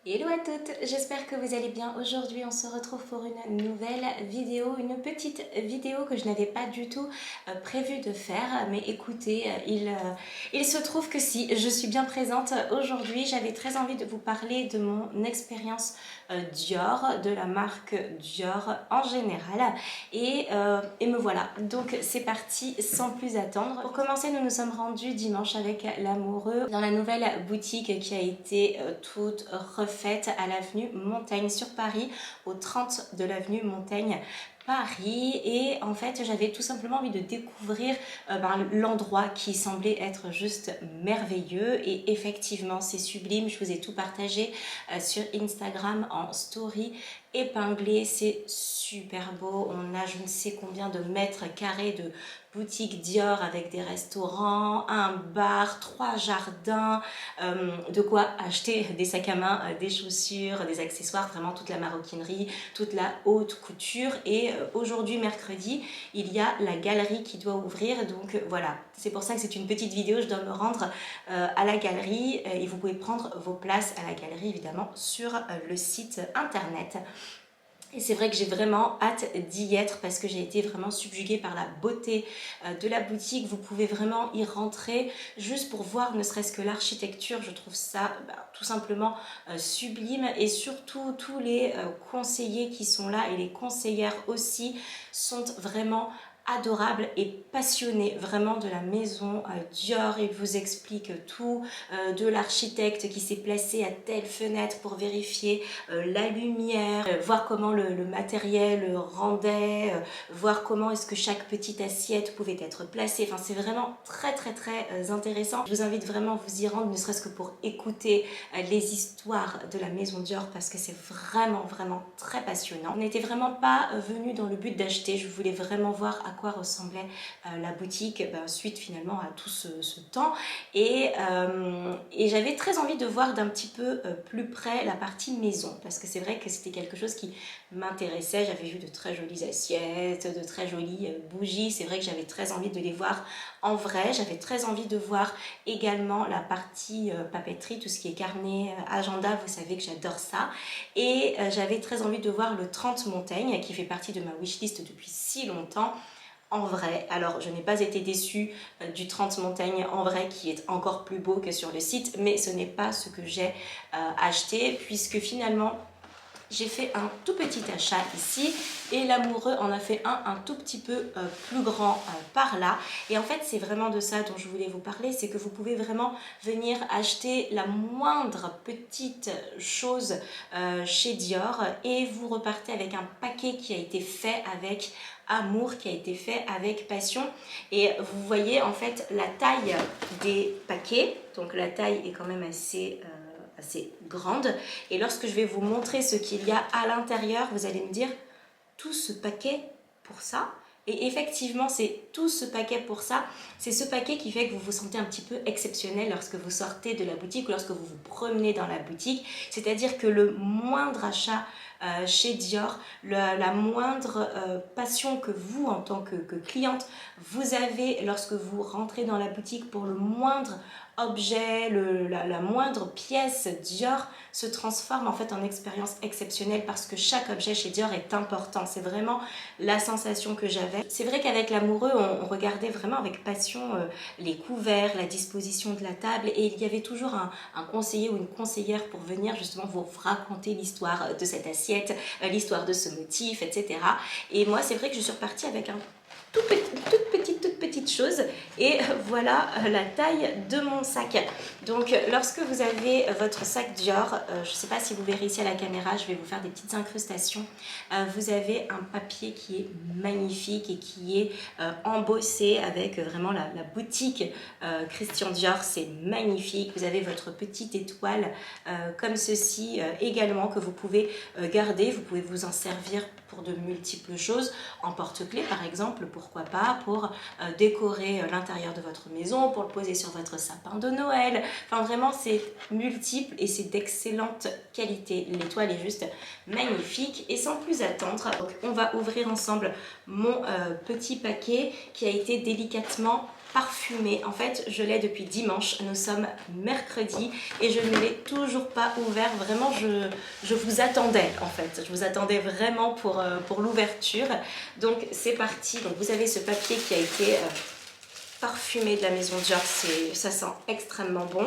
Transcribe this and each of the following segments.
Hello à toutes, j'espère que vous allez bien. Aujourd'hui on se retrouve pour une nouvelle vidéo, une petite vidéo que je n'avais pas du tout prévu de faire. Mais écoutez, il se trouve que si, je suis bien présente aujourd'hui. J'avais très envie de vous parler de mon expérience Dior, de la marque Dior en général. Et me voilà, donc c'est parti sans plus attendre. Pour commencer, nous nous sommes rendus dimanche avec l'amoureux dans la nouvelle boutique qui a été toute refaite à l'avenue Montaigne sur Paris, au 30 de l'avenue Montaigne Paris. Et en fait j'avais tout simplement envie de découvrir l'endroit qui semblait être juste merveilleux, et effectivement c'est sublime. Je vous ai tout partagé sur Instagram en story épinglé, c'est super beau. On a je ne sais combien de mètres carrés de boutique Dior avec des restaurants, un bar, 3 jardins, de quoi acheter des sacs à main, des chaussures, des accessoires, vraiment toute la maroquinerie, toute la haute couture. Et aujourd'hui mercredi, il y a la galerie qui doit ouvrir, donc voilà, c'est pour ça que c'est une petite vidéo. Je dois me rendre à la galerie et vous pouvez prendre vos places à la galerie évidemment sur le site internet. Et c'est vrai que j'ai vraiment hâte d'y être parce que j'ai été vraiment subjuguée par la beauté de la boutique. Vous pouvez vraiment y rentrer juste pour voir ne serait-ce que l'architecture. Je trouve ça tout simplement sublime, et surtout tous les conseillers qui sont là et les conseillères aussi sont vraiment adorable et passionné vraiment de la maison Dior. Il vous explique tout, de l'architecte qui s'est placé à telle fenêtre pour vérifier la lumière, voir comment le matériel rendait, voir comment est-ce que chaque petite assiette pouvait être placée. Enfin, c'est vraiment très intéressant. Je vous invite vraiment à vous y rendre, ne serait-ce que pour écouter les histoires de la maison Dior, parce que c'est vraiment très passionnant. On n'était vraiment pas venu dans le but d'acheter, je voulais vraiment voir à quoi ressemblait la boutique suite finalement à tout ce temps. Et j'avais très envie de voir d'un petit peu plus près la partie maison, parce que c'est vrai que c'était quelque chose qui m'intéressait. J'avais vu de très jolies assiettes, de très jolies bougies. C'est vrai que j'avais très envie de les voir en vrai. J'avais très envie de voir également la partie papeterie, tout ce qui est carnet, agenda, vous savez que j'adore ça. Et j'avais très envie de voir le 30 Montaigne, qui fait partie de ma wishlist depuis si longtemps, en vrai. Alors je n'ai pas été déçue du 30 Montaigne en vrai, qui est encore plus beau que sur le site, mais ce n'est pas ce que j'ai acheté, puisque finalement j'ai fait un tout petit achat ici et l'amoureux en a fait un tout petit peu plus grand par là. Et en fait c'est vraiment de ça dont je voulais vous parler, c'est que vous pouvez vraiment venir acheter la moindre petite chose chez Dior et vous repartez avec un paquet qui a été fait avec amour, qui a été fait avec passion. Et vous voyez en fait la taille des paquets, donc la taille est quand même assez grande, et lorsque je vais vous montrer ce qu'il y a à l'intérieur, vous allez me dire tout ce paquet pour ça. Et effectivement c'est tout ce paquet pour ça. C'est ce paquet qui fait que vous vous sentez un petit peu exceptionnel lorsque vous sortez de la boutique ou lorsque vous vous promenez dans la boutique. C'est à dire que le moindre achat chez Dior, la moindre passion que vous en tant que cliente vous avez lorsque vous rentrez dans la boutique pour le moindre objet, la moindre pièce Dior se transforme en fait en expérience exceptionnelle, parce que chaque objet chez Dior est important. C'est vraiment la sensation que j'avais. C'est vrai qu'avec l'amoureux on regardait vraiment avec passion les couverts, la disposition de la table, et il y avait toujours un conseiller ou une conseillère pour venir justement vous raconter l'histoire de cette assiette, l'histoire de ce motif, etc. Et moi c'est vrai que je suis repartie avec un toute petite chose, et voilà la taille de mon sac. Donc lorsque vous avez votre sac Dior, je ne sais pas si vous verrez ici à la caméra, je vais vous faire des petites incrustations. Vous avez un papier qui est magnifique et qui est embossé avec vraiment la boutique Christian Dior, c'est magnifique. Vous avez votre petite étoile comme ceci également, que vous pouvez garder. Vous pouvez vous en servir pour de multiples choses, en porte-clés par exemple, pourquoi pas, pour décorer l'intérieur de votre maison, pour le poser sur votre sapin de Noël. Enfin vraiment c'est multiple et c'est d'excellente qualité. L'étoile est juste magnifique. Et sans plus attendre, donc, on va ouvrir ensemble mon petit paquet qui a été délicatement parfumé. En fait, je l'ai depuis dimanche. Nous sommes mercredi et je ne l'ai toujours pas ouvert. Vraiment, je vous attendais en fait. Je vous attendais vraiment pour l'ouverture. Donc, c'est parti. Donc, vous avez ce papier qui a été parfumé de la maison Dior. Ça sent extrêmement bon.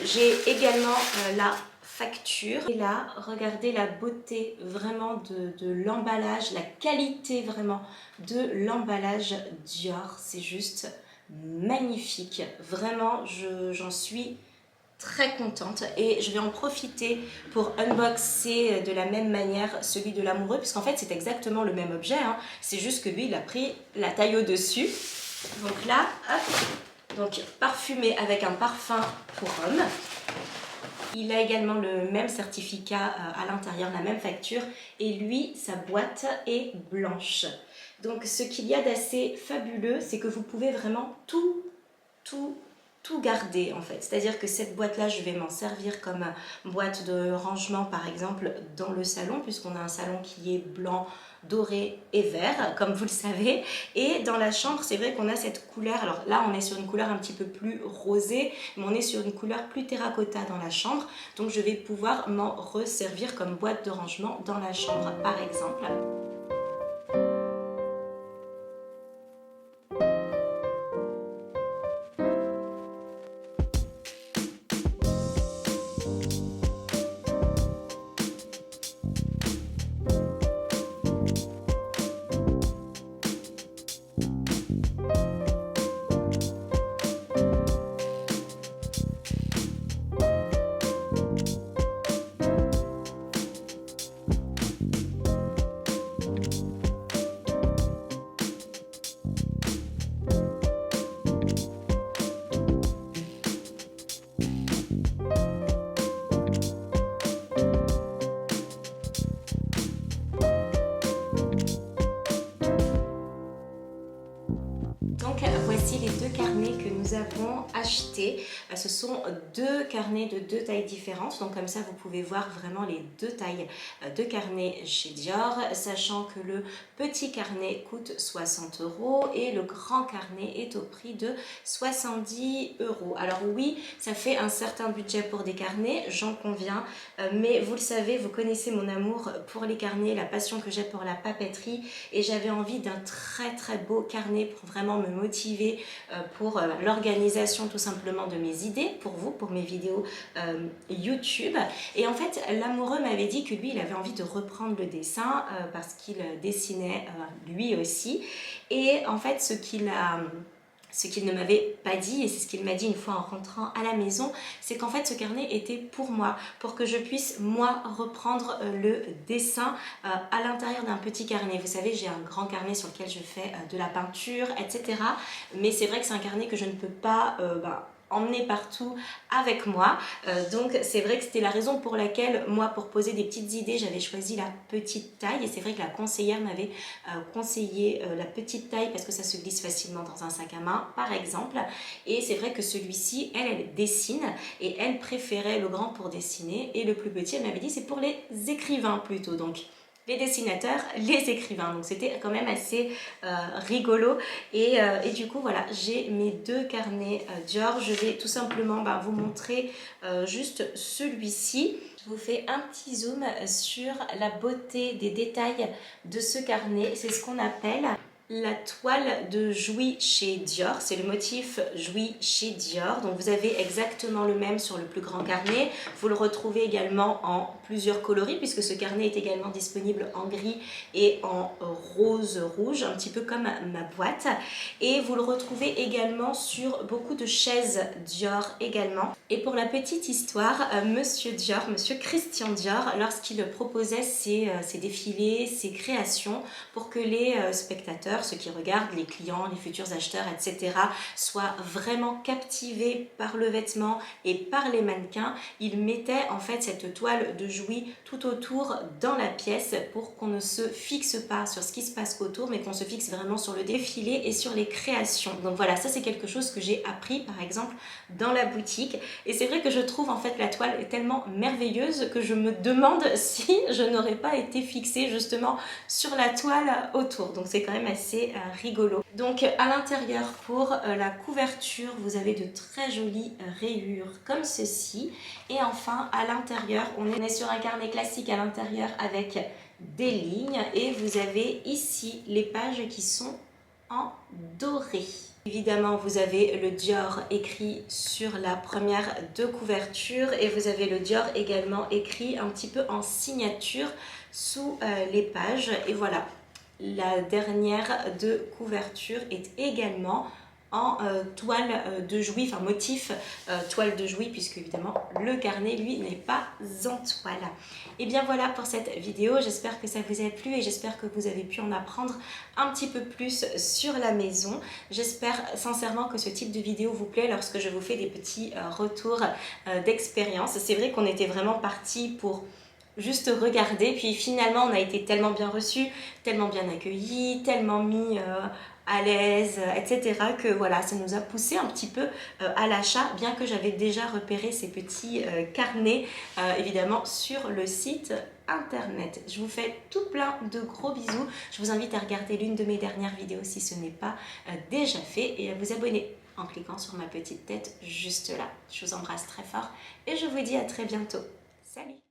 J'ai également la facture. Et là, regardez la beauté vraiment de l'emballage, la qualité vraiment de l'emballage Dior. C'est juste magnifique. Vraiment, j'en suis très contente et je vais en profiter pour unboxer de la même manière celui de l'amoureux, puisqu'en fait c'est exactement le même objet, hein. C'est juste que lui il a pris la taille au-dessus. Donc là, hop, donc parfumé avec un parfum pour homme. Il a également le même certificat à l'intérieur, la même facture, et lui, sa boîte est blanche. Donc ce qu'il y a d'assez fabuleux, c'est que vous pouvez vraiment tout garder en fait. C'est-à-dire que cette boîte-là, je vais m'en servir comme boîte de rangement par exemple dans le salon, puisqu'on a un salon qui est blanc, doré et vert, comme vous le savez. Et dans la chambre, c'est vrai qu'on a cette couleur. Alors là, on est sur une couleur un petit peu plus rosée, mais on est sur une couleur plus terracotta dans la chambre. Donc je vais pouvoir m'en resservir comme boîte de rangement dans la chambre par exemple. Donc voici les deux carnets que nous avons achetés. Ce sont deux carnets de deux tailles différentes. Donc comme ça vous pouvez voir vraiment les deux tailles de carnets chez Dior. Sachant que le petit carnet coûte 60 € et le grand carnet est au prix de 70 €. Alors oui, ça fait un certain budget pour des carnets, j'en conviens. Mais vous le savez, vous connaissez mon amour pour les carnets, la passion que j'ai pour la papeterie. Et j'avais envie d'un très beau carnet pour vraiment me motiver pour l'organisation tout simplement de mes idées, pour vous, pour mes vidéos YouTube. Et en fait, l'amoureux m'avait dit que lui, il avait envie de reprendre le dessin parce qu'il dessinait lui aussi. Et en fait, ce qu'il ne m'avait pas dit, et c'est ce qu'il m'a dit une fois en rentrant à la maison, c'est qu'en fait ce carnet était pour moi, pour que je puisse moi reprendre le dessin à l'intérieur d'un petit carnet. Vous savez, j'ai un grand carnet sur lequel je fais de la peinture, etc. Mais c'est vrai que c'est un carnet que je ne peux pas emmener partout avec moi. Donc c'est vrai que c'était la raison pour laquelle moi, pour poser des petites idées, j'avais choisi la petite taille. Et c'est vrai que la conseillère m'avait conseillé la petite taille parce que ça se glisse facilement dans un sac à main par exemple. Et c'est vrai que celui-ci, elle dessine et elle préférait le grand pour dessiner, et le plus petit, elle m'avait dit, c'est pour les écrivains plutôt. Donc les dessinateurs, les écrivains. Donc c'était quand même assez rigolo. Et du coup, voilà, j'ai mes deux carnets Dior. Je vais tout simplement vous montrer juste celui-ci. Je vous fais un petit zoom sur la beauté des détails de ce carnet. C'est ce qu'on appelle la toile de Jouy chez Dior. C'est le motif Jouy chez Dior. Donc vous avez exactement le même sur le plus grand carnet. Vous le retrouvez également en plusieurs coloris, puisque ce carnet est également disponible en gris et en rose rouge, un petit peu comme ma boîte. Et vous le retrouvez également sur beaucoup de chaises Dior également. Et pour la petite histoire, Monsieur Dior, Monsieur Christian Dior, lorsqu'il proposait ses défilés, ses créations, pour que les spectateurs, ceux qui regardent, les clients, les futurs acheteurs, etc., soient vraiment captivés par le vêtement et par les mannequins, il mettait en fait cette toile de Jouy tout autour dans la pièce pour qu'on ne se fixe pas sur ce qui se passe autour, mais qu'on se fixe vraiment sur le défilé et sur les créations. Donc voilà, ça c'est quelque chose que j'ai appris par exemple dans la boutique. Et c'est vrai que je trouve en fait la toile est tellement merveilleuse que je me demande si je n'aurais pas été fixée justement sur la toile autour. Donc c'est quand même assez assez rigolo. Donc à l'intérieur pour la couverture, vous avez de très jolies rayures comme ceci. Et enfin à l'intérieur, on est sur un carnet classique à l'intérieur avec des lignes. Et vous avez ici les pages qui sont en doré. Évidemment, vous avez le Dior écrit sur la première de couverture et vous avez le Dior également écrit un petit peu en signature sous les pages. Et voilà, la dernière de couverture est également en toile de Jouy, enfin motif toile de Jouy, puisque évidemment le carnet lui n'est pas en toile. Et bien voilà pour cette vidéo, j'espère que ça vous a plu et j'espère que vous avez pu en apprendre un petit peu plus sur la maison. J'espère sincèrement que ce type de vidéo vous plaît lorsque je vous fais des petits retours d'expérience. C'est vrai qu'on était vraiment parti pour juste regarder, puis finalement on a été tellement bien reçus, tellement bien accueillis, tellement mis à l'aise, etc. que voilà, ça nous a poussé un petit peu à l'achat, bien que j'avais déjà repéré ces petits carnets évidemment sur le site internet. Je vous fais tout plein de gros bisous. Je vous invite à regarder l'une de mes dernières vidéos si ce n'est pas déjà fait et à vous abonner en cliquant sur ma petite tête juste là. Je vous embrasse très fort et je vous dis à très bientôt. Salut!